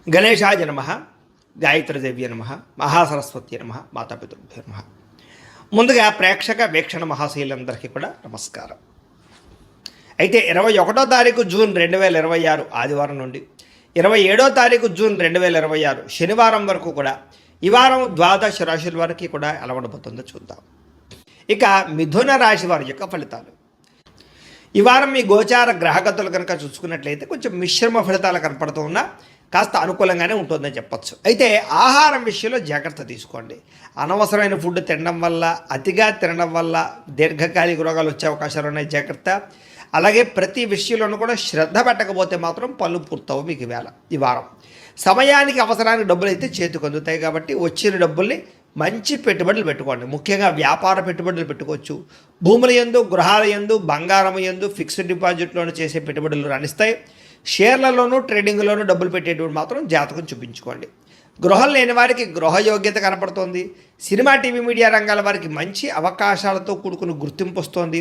గణేశాయ నమ, గాయత్రీదేవ్య నమ, మహాసరస్వతి నమ, మాతాపితృభ్యో నమ. ముందుగా ప్రేక్షక వీక్షణ మహాశీలందరికీ కూడా నమస్కారం. అయితే 21వ తారీఖు జూన్ 2026 ఆదివారం నుండి 27వ తారీఖు జూన్ 2026 శనివారం వరకు కూడా ఈ వారం ద్వాదశ రాశుల వారికి కూడా ఎలా ఉండబోతుందో చూద్దాం. ఇక మిథున రాశి వారి యొక్క ఫలితాలు. ఈ వారం మీ గోచార గ్రహగతులు కనుక చూసుకున్నట్లయితే కొంచెం మిశ్రమ ఫలితాలు కనపడుతూ ఉన్నా కాస్త అనుకూలంగానే ఉంటుందని చెప్పచ్చు. అయితే ఆహారం విషయంలో జాగ్రత్త తీసుకోండి. అనవసరమైన ఫుడ్ తినడం వల్ల, అతిగా తినడం వల్ల దీర్ఘకాలిక రోగాలు వచ్చే అవకాశాలు ఉన్నాయి, జాగ్రత్త. అలాగే ప్రతి విషయంలోనూ కూడా శ్రద్ధ పెట్టకపోతే మాత్రం పనులు పూర్తవు మీకు ఈ వారం. సమయానికి అవసరానికి డబ్బులు అయితే చేతికి అందుతాయి కాబట్టి వచ్చిన డబ్బుల్ని మంచి పెట్టుబడులు పెట్టుకోండి. ముఖ్యంగా వ్యాపార పెట్టుబడులు పెట్టుకోవచ్చు. భూముల యందు, గృహాల యందు, బంగారం యందు, ఫిక్స్డ్ డిపాజిట్లోనూ చేసే పెట్టుబడులు రాణిస్తాయి. షేర్లలోనూ ట్రేడింగ్లోనూ డబ్బులు పెట్టేటువంటి మాత్రం జాతకం చూపించుకోండి. గృహం లేని వారికి గృహయోగ్యత కనపడుతోంది. సినిమా, టీవీ, మీడియా రంగాల వారికి మంచి అవకాశాలతో కూడుకుని గుర్తింపు వస్తోంది.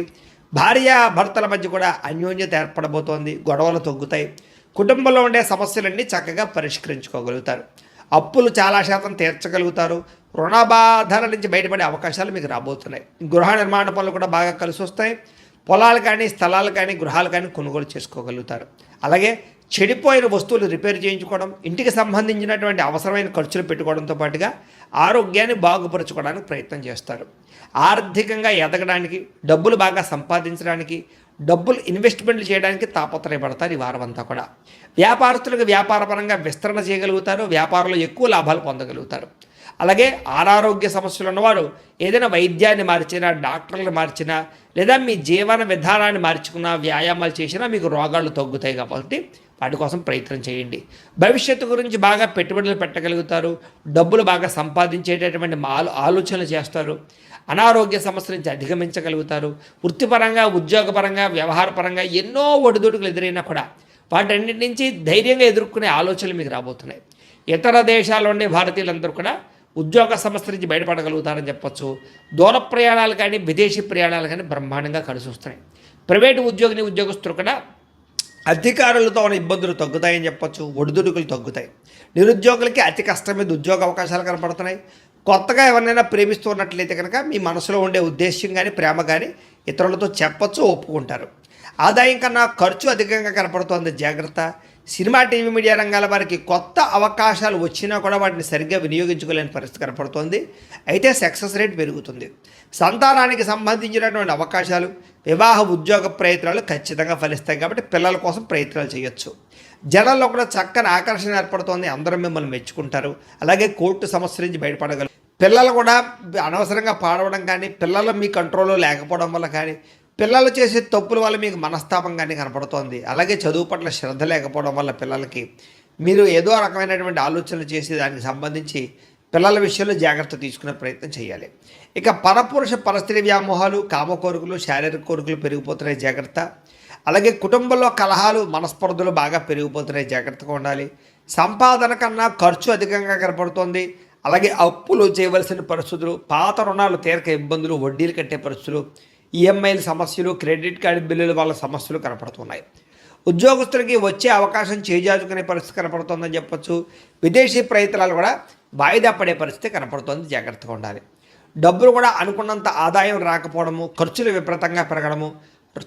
భార్య భర్తల మధ్య కూడా అన్యోన్యత ఏర్పడబోతోంది. గొడవలు తగ్గుతాయి. కుటుంబంలో ఉండే సమస్యలన్నీ చక్కగా పరిష్కరించుకోగలుగుతారు. అప్పులు చాలా శాతం తీర్చగలుగుతారు. రుణబాధల నుంచి బయటపడే అవకాశాలు మీకు రాబోతున్నాయి. గృహ నిర్మాణ పనులు కూడా బాగా కలిసి వస్తాయి. పొలాలు కానీ, స్థలాలు కానీ, గృహాలు కానీ కొనుగోలు చేసుకోగలుగుతారు. అలాగే చెడిపోయిన వస్తువులు రిపేర్ చేయించుకోవడం, ఇంటికి సంబంధించినటువంటి అవసరమైన ఖర్చులు పెట్టుకోవడంతో పాటుగా ఆరోగ్యాన్ని బాగుపరచుకోవడానికి ప్రయత్నం చేస్తారు. ఆర్థికంగా ఎదగడానికి, డబ్బులు బాగా సంపాదించడానికి, డబ్బులు ఇన్వెస్ట్మెంట్లు చేయడానికి తాపత్రయపడతారు ఈ వారం అంతా కూడా. వ్యాపారస్తులకు వ్యాపారపరంగా విస్తరణ చేయగలుగుతారు. వ్యాపారంలో ఎక్కువ లాభాలు పొందగలుగుతారు. అలాగే అనారోగ్య సమస్యలు ఉన్నవారు ఏదైనా వైద్యాన్ని మార్చినా, డాక్టర్లు మార్చినా, లేదా మీ జీవన విధానాన్ని మార్చుకున్నా, వ్యాయామాలు చేసినా మీకు రోగాలు తగ్గుతాయి. కాబట్టి వాటి కోసం ప్రయత్నం చేయండి. భవిష్యత్తు గురించి బాగా పెట్టుబడులు పెట్టగలుగుతారు. డబ్బులు బాగా సంపాదించేటటువంటి ఆలోచనలు చేస్తారు. అనారోగ్య సమస్యల నుంచి అధిగమించగలుగుతారు. వృత్తిపరంగా, ఉద్యోగపరంగా, వ్యవహారపరంగా ఎన్నో ఒడిదుడుకులు ఎదురైనా కూడా వాటన్నిటి నుంచి ధైర్యంగా ఎదుర్కొనే ఆలోచనలు మీకు రాబోతున్నాయి. ఇతర దేశాల్లో ఉండే భారతీయులందరూ కూడా ఉద్యోగ సమస్య నుంచి బయటపడగలుగుతారని చెప్పచ్చు. దూర ప్రయాణాలు కానీ, విదేశీ ప్రయాణాలు కానీ బ్రహ్మాండంగా కలిసి వస్తున్నాయి. ప్రైవేటు ఉద్యోగస్తులు కూడా అధికారులతో ఉన్న ఇబ్బందులు తగ్గుతాయని చెప్పచ్చు. ఒడిదుడుకులు తగ్గుతాయి. నిరుద్యోగులకి అతి కష్టం మీద ఉద్యోగ అవకాశాలు కనపడుతున్నాయి. కొత్తగా ఎవరినైనా ప్రేమిస్తున్నట్లయితే కనుక మీ మనసులో ఉండే ఉద్దేశ్యం కానీ, ప్రేమ కానీ ఇతరులతో చెప్పచ్చు, ఒప్పుకుంటారు. ఆదాయం కన్నా ఖర్చు అధికంగా కనపడుతోంది, జాగ్రత్త. సినిమా, టీవీ, మీడియా రంగాల వారికి కొత్త అవకాశాలు వచ్చినా కూడా వాటిని సరిగ్గా వినియోగించుకోలేని పరిస్థితి కనపడుతోంది. అయితే సక్సెస్ రేట్ పెరుగుతుంది. సంతానానికి సంబంధించినటువంటి అవకాశాలు, వివాహ, ఉద్యోగ ప్రయత్నాలు ఖచ్చితంగా ఫలిస్తాయి. కాబట్టి పిల్లల కోసం ప్రయత్నాలు చేయొచ్చు. జనాల్లో కూడా చక్కని ఆకర్షణ ఏర్పడుతోంది. అందరూ మిమ్మల్ని మెచ్చుకుంటారు. అలాగే కోర్టు సమస్య నుంచి బయటపడగలరు. పిల్లలు కూడా అనవసరంగా పాడవడం కానీ, పిల్లలు మీ కంట్రోల్లో లేకపోవడం వల్ల కానీ, పిల్లలు చేసే తప్పుల వల్ల మీకు మనస్తాపం కానీ కనపడుతోంది. అలాగే చదువు పట్ల శ్రద్ధ లేకపోవడం వల్ల పిల్లలకి మీరు ఏదో రకమైనటువంటి ఆలోచనలు చేసి దానికి సంబంధించి పిల్లల విషయంలో జాగ్రత్త తీసుకునే ప్రయత్నం చేయాలి. ఇక పరపురుష పరిస్థితి వ్యామోహాలు, కామ కోరికలు, శారీరక కోరికలు పెరిగిపోతున్నాయి, జాగ్రత్త. అలాగే కుటుంబంలో కలహాలు, మనస్పర్ధలు బాగా పెరిగిపోతున్నాయి, జాగ్రత్తగా ఉండాలి. సంపాదన కన్నా ఖర్చు అధికంగా కనపడుతోంది. అలాగే అప్పులు చేయవలసిన పరిస్థితులు, పాత రుణాలు తీరక ఇబ్బందులు, వడ్డీలు కట్టే పరిస్థితులు, ఈఎంఐల సమస్యలు, క్రెడిట్ కార్డు బిల్లుల వల్ల సమస్యలు కనపడుతున్నాయి. ఉద్యోగస్తులకి వచ్చే అవకాశం చేజార్చుకునే పరిస్థితి కనపడుతుందని చెప్పచ్చు. విదేశీ ప్రయత్నాలు కూడా వాయిదా పడే పరిస్థితి కనపడుతుంది, జాగ్రత్తగా ఉండాలి. డబ్బులు కూడా అనుకున్నంత ఆదాయం రాకపోవడము, ఖర్చులు విపరీతంగా పెరగడము,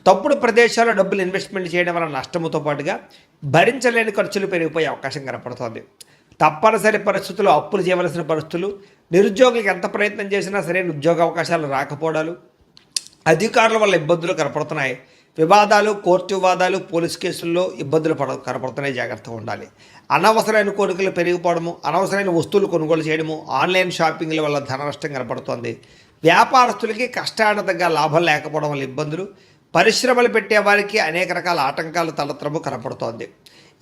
తప్పుడు ప్రదేశాల్లో డబ్బులు ఇన్వెస్ట్మెంట్ చేయడం వల్ల నష్టముతో పాటుగా భరించలేని ఖర్చులు పెరిగిపోయే అవకాశం కనపడుతుంది. తప్పనిసరి పరిస్థితుల్లో అప్పులు చేయవలసిన పరిస్థితులు, నిరుద్యోగులకు ఎంత ప్రయత్నం చేసినా సరైన ఉద్యోగ అవకాశాలు రాకపోవడాలు, అధికారుల వల్ల ఇబ్బందులు కనపడుతున్నాయి. వివాదాలు, కోర్టు వివాదాలు, పోలీస్ కేసుల్లో ఇబ్బందులు కనపడుతున్నాయి, జాగ్రత్తగా ఉండాలి. అనవసరమైన కోరికలు పెరిగిపోవడము, అనవసరమైన వస్తువులు కొనుగోలు చేయడము, ఆన్లైన్ షాపింగ్ల వల్ల ధన నష్టం కనపడుతోంది. వ్యాపారస్తులకి కష్టానికి లాభం లేకపోవడం వల్ల ఇబ్బందులు, పరిశ్రమలు పెట్టే వారికి అనేక రకాల ఆటంకాలు తలెత్తడము కనపడుతోంది.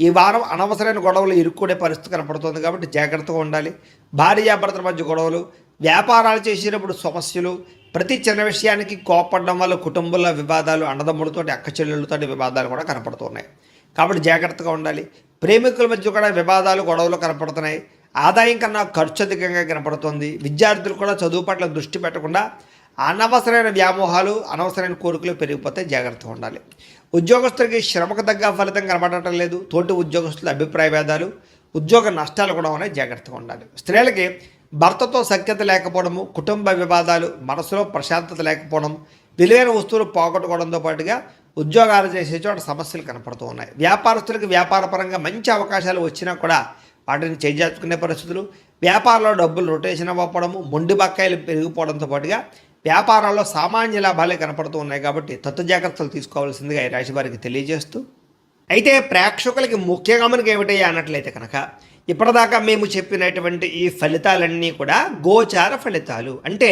ఈ వారం అనవసరమైన గొడవలు ఇరుక్కునే పరిస్థితి కనపడుతుంది కాబట్టి జాగ్రత్తగా ఉండాలి. భార్యాభర్తల మధ్య గొడవలు, వ్యాపారాలు చేసేటప్పుడు సమస్యలు, ప్రతి చిన్న విషయానికి కోపడడం వల్ల కుటుంబంలో వివాదాలు, అన్నదమ్ములతోటి, అక్క చెల్లెళ్ళతోటి వివాదాలు కూడా కనపడుతున్నాయి. కాబట్టి జాగ్రత్తగా ఉండాలి. ప్రేమికుల మధ్య కూడా వివాదాలు, గొడవలు కనపడుతున్నాయి. ఆదాయం కన్నా ఖర్చు అధికంగా కనపడుతుంది. విద్యార్థులు కూడా చదువు పట్ల దృష్టి పెట్టకుండా అనవసరమైన వ్యామోహాలు, అనవసరమైన కోరికలు పెరిగిపోతే జాగ్రత్తగా ఉండాలి. ఉద్యోగస్తులకి శ్రమకు తగ్గ ఫలితం కనబడటం లేదు. తోటి ఉద్యోగస్తుల అభిప్రాయ భేదాలు, ఉద్యోగ నష్టాలు కూడా ఉన్నాయి, జాగ్రత్తగా ఉండాలి. స్త్రీలకి భర్తతో సఖ్యత లేకపోవడము, కుటుంబ వివాదాలు, మనసులో ప్రశాంతత లేకపోవడం, విలువైన వస్తువులు పోగొట్టుకోవడంతో పాటుగా ఉద్యోగాలు చేసే చోట సమస్యలు కనపడుతూ ఉన్నాయి. వ్యాపారస్తులకు వ్యాపారపరంగా మంచి అవకాశాలు వచ్చినా కూడా వాటిని చేజార్చుకునే పరిస్థితులు, వ్యాపారంలో డబ్బులు రొటేషన్ అవ్వకపోవడము, మొండి బకాయిలు పెరిగిపోవడంతో పాటుగా వ్యాపారాల్లో సామాన్య లాభాలే కనపడుతూ ఉన్నాయి. కాబట్టి తత్వ జాగ్రత్తలు తీసుకోవాల్సిందిగా ఈ రాశి వారికి తెలియజేస్తూ, అయితే ప్రేక్షకులకి ముఖ్యంగా మనకి ఏమిటయ్యా అన్నట్లయితే కనుక ఇప్పటిదాకా మేము చెప్పినటువంటి ఈ ఫలితాలన్నీ కూడా గోచార ఫలితాలు, అంటే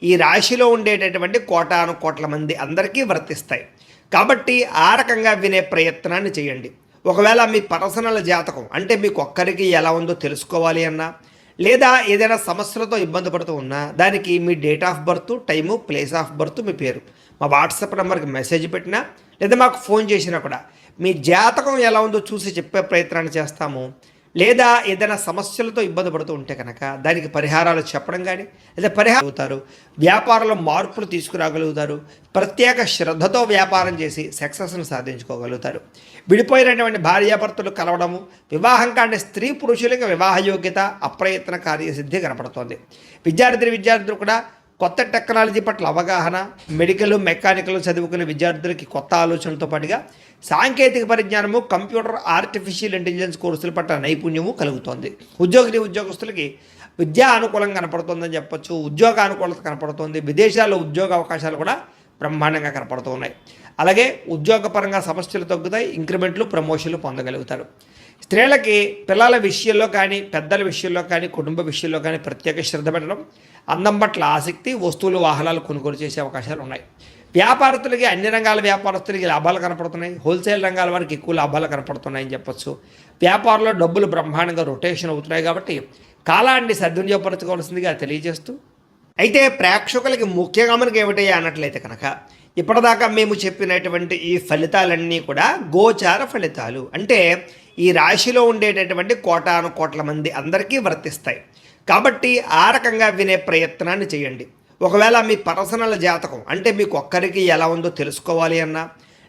ఈ రాశిలో ఉండేటటువంటి కోటాను కోట్ల మంది అందరికీ వర్తిస్తాయి. కాబట్టి ఆ రకంగా వినే ప్రయత్నాన్ని చేయండి. ఒకవేళ మీ పర్సనల్ జాతకం అంటే మీకు ఒక్కరికి ఎలా ఉందో తెలుసుకోవాలి అన్నా, లేదా ఏదైనా సమస్యలతో ఇబ్బంది పడుతూ ఉన్నా దానికి మీ date of birth, time, place of birth, మీ పేరు మా వాట్సాప్ నెంబర్కి మెసేజ్ పెట్టినా లేదా మాకు ఫోన్ చేసినా కూడా మీ జాతకం ఎలా ఉందో చూసి చెప్పే ప్రయత్నాన్ని చేస్తాము. లేదా ఏదైనా సమస్యలతో ఇబ్బంది పడుతూ ఉంటే కనుక దానికి పరిహారాలు చెప్పడం కానీ లేదా పరిహారం అవుతారు. వ్యాపారంలో మార్పులు తీసుకురాగలుగుతారు. ప్రత్యేక శ్రద్ధతో వ్యాపారం చేసి సక్సెస్ను సాధించుకోగలుగుతారు. విడిపోయినటువంటి భార్యాభర్తలు కలవడము, వివాహం కాని స్త్రీ పురుషులకి వివాహ యోగ్యత, అప్రయత్న కార్యసిద్ధి కనపడుతోంది. విద్యార్థులు కూడా కొత్త టెక్నాలజీ పట్ల అవగాహన, మెడికల్, మెకానికల్ చదువుకునే విద్యార్థులకి కొత్త ఆలోచనలతో పాటుగా సాంకేతిక పరిజ్ఞానము, కంప్యూటర్, ఆర్టిఫిషియల్ ఇంటెలిజెన్స్ కోర్సుల పట్ల నైపుణ్యము కలుగుతోంది. ఉద్యోగస్తులకి విద్యా అనుకూలంగా కనపడుతుందని చెప్పొచ్చు. ఉద్యోగ అనుకూలత కనపడుతుంది. విదేశాల్లో ఉద్యోగ అవకాశాలు కూడా బ్రహ్మాండంగా కనపడుతూ ఉన్నాయి. అలాగే ఉద్యోగపరంగా సమస్యలు తగ్గుతాయి. ఇంక్రిమెంట్లు, ప్రమోషన్లు పొందగలుగుతారు. స్త్రీలకి పిల్లల విషయంలో కానీ, పెద్దల విషయంలో కానీ, కుటుంబ విషయంలో కానీ ప్రత్యేక శ్రద్ధ పెట్టడం, అందం పట్ల ఆసక్తి, వస్తువులు, వాహనాలు కొనుగోలు చేసే అవకాశాలు ఉన్నాయి. వ్యాపారస్తులకి, అన్ని రంగాల వ్యాపారస్తులకి లాభాలు కనపడుతున్నాయి. హోల్సేల్ రంగాల వారికి ఎక్కువ లాభాలు కనపడుతున్నాయని చెప్పొచ్చు. వ్యాపారంలో డబ్బులు బ్రహ్మాండంగా రొటేషన్ అవుతున్నాయి. కాబట్టి కాలాన్ని సద్వినియోగపరచుకోవాల్సిందిగా తెలియజేస్తూ, అయితే ప్రేక్షకులకి ముఖ్యంగా మనకి ఏమిటయ్యా అన్నట్లయితే కనుక ఇప్పటిదాకా మేము చెప్పినటువంటి ఈ ఫలితాలన్నీ కూడా గోచార ఫలితాలు, అంటే ఈ రాశిలో ఉండేటటువంటి కోటాను కోట్ల మంది అందరికీ వర్తిస్తాయి. కాబట్టి ఆ రకంగా వినే ప్రయత్నాన్ని చేయండి. ఒకవేళ మీ పర్సనల్ జాతకం అంటే మీకు ఒక్కరికి ఎలా ఉందో తెలుసుకోవాలి అన్నా,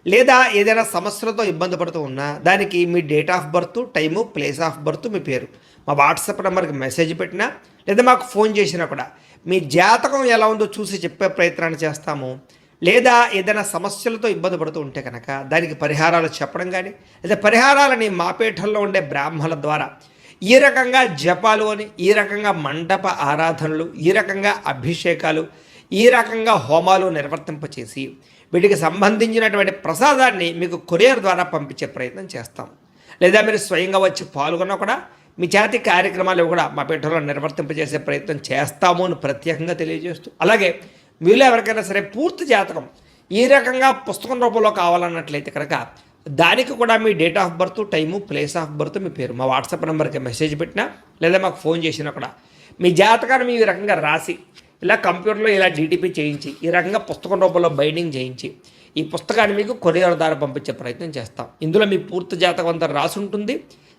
లేదా ఏదైనా సమస్యలతో ఇబ్బంది పడుతూ ఉన్నా దానికి మీ date of birth, time, place of birth, మీ పేరు మా వాట్సాప్ నెంబర్కి మెసేజ్ పెట్టినా లేదా మాకు ఫోన్ చేసినా కూడా మీ జాతకం ఎలా ఉందో చూసి చెప్పే ప్రయత్నాన్ని చేస్తాము. లేదా ఏదైనా సమస్యలతో ఇబ్బంది పడుతూ ఉంటే కనుక దానికి పరిహారాలు చెప్పడం కానీ లేదా పరిహారాలని మా పీఠంలో ఉండే బ్రాహ్మణుల ద్వారా ఈ రకంగా జపాలు అని, ఈ రకంగా మండప ఆరాధనలు, ఈ రకంగా అభిషేకాలు, ఈ రకంగా హోమాలు నిర్వర్తింపచేసి వీటికి సంబంధించినటువంటి ప్రసాదాన్ని మీకు కొరియర్ ద్వారా పంపించే ప్రయత్నం చేస్తాం. లేదా మీరు స్వయంగా వచ్చి పాల్గొన్నా కూడా మీ చేతి కార్యక్రమాలు కూడా మా పీఠంలో నిర్వర్తింపజేసే ప్రయత్నం చేస్తాము అని ప్రత్యేకంగా తెలియజేస్తూ, అలాగే మీలో ఎవరికైనా సరే పూర్తి జాతకం ఈ రకంగా పుస్తకం రూపంలో కావాలన్నట్లయితే కనుక దానికి కూడా మీ date of birth, time, place of birth, మీ పేరు మా వాట్సాప్ నెంబర్కి మెసేజ్ పెట్టినా లేదా మాకు ఫోన్ చేసినా కూడా మీ జాతకాన్ని మీ రకంగా రాసి ఇలా కంప్యూటర్లో ఇలా డీటీపీ చేయించి ఈ రకంగా పుస్తకం రూపంలో బైండింగ్ చేయించి ఈ పుస్తకాన్ని మీకు కొరియర్ ద్వారా పంపించే ప్రయత్నం చేస్తాం. ఇందులో మీ పూర్తి జాతకం అంతా రాసి ఉంటుంది.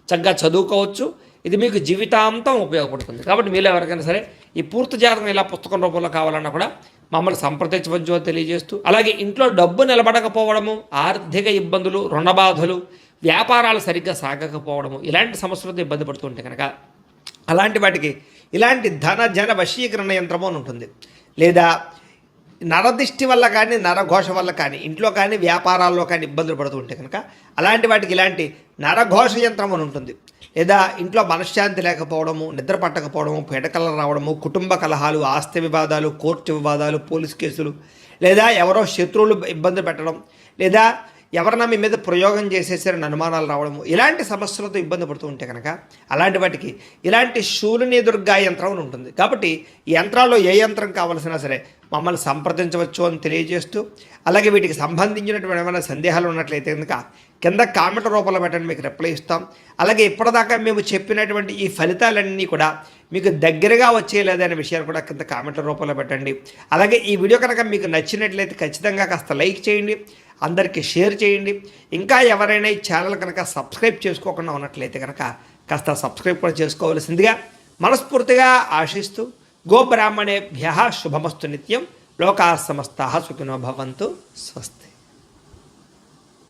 చక్కగా చదువుకోవచ్చు. ఇది మీకు జీవితాంతం ఉపయోగపడుతుంది. కాబట్టి మీలో ఎవరికైనా సరే ఈ పూర్తి జాతకం ఇలా పుస్తకం రూపంలో కావాలన్నా కూడా మమ్మల్ని సంప్రదించవచ్చు అని తెలియజేస్తూ, అలాగే ఇంట్లో డబ్బు నిలబడకపోవడము, ఆర్థిక ఇబ్బందులు, రుణబాధలు, వ్యాపారాలు సరిగ్గా సాగకపోవడము, ఇలాంటి సమస్యలతో ఇబ్బంది పడుతుంటే కనుక అలాంటి వాటికి ఇలాంటి జన వశీకరణ యంత్రము అని ఉంటుంది. లేదా నరదిష్టి వల్ల కానీ, నరఘోష వల్ల కానీ, ఇంట్లో కానీ వ్యాపారాల్లో కానీ ఇబ్బందులు పడుతూ ఉంటే కనుక అలాంటి వాటికి ఇలాంటి నరఘోష యంత్రం అని ఉంటుంది. లేదా ఇంట్లో మనశ్శాంతి లేకపోవడము, నిద్ర పట్టకపోవడము, పీడకలు రావడము, కుటుంబ కలహాలు, ఆస్తి వివాదాలు, కోర్టు వివాదాలు, పోలీస్ కేసులు, లేదా ఎవరో శత్రువులు ఇబ్బంది పెట్టడం, లేదా ఎవరన్నా మీ మీద ప్రయోగం చేసేసారని అనుమానాలు రావడము, ఇలాంటి సమస్యలతో ఇబ్బంది పడుతూ ఉంటే కనుక అలాంటి వాటికి ఇలాంటి శూలిని దుర్గా యంత్రం అని ఉంటుంది. కాబట్టి ఈ యంత్రాల్లో ఏ యంత్రం కావాల్సినా సరే మమ్మల్ని సంప్రదించవచ్చు అని తెలియజేస్తూ, అలాగే వీటికి సంబంధించినటువంటి ఏమైనా సందేహాలు ఉన్నట్లయితే కనుక కింద కామెంట్ రూపంలో పెట్టండి, మీకు రిప్లై ఇస్తాం. అలాగే ఇప్పటిదాకా మేము చెప్పినటువంటి ఈ ఫలితాలన్నీ కూడా మీకు దగ్గరగా వచ్చేయలేదనే విషయాలు కూడా కింద కామెంట్ల రూపంలో పెట్టండి. అలాగే ఈ వీడియో కనుక మీకు నచ్చినట్లయితే ఖచ్చితంగా కాస్త లైక్ చేయండి, అందరికీ షేర్ చేయండి. ఇంకా ఎవరైనా ఈ ఛానల్ కనుక సబ్స్క్రైబ్ చేసుకోకుండా ఉన్నట్లయితే కనుక కాస్త సబ్స్క్రైబ్ కూడా చేసుకోవాల్సిందిగా మనస్ఫూర్తిగా ఆశిస్తూ, గోబ్రాహ్మణేభ్యః శుభమస్తు నిత్యం, లోకాः సమస్తాः సుఖినో భవంతు, స్వస్తి.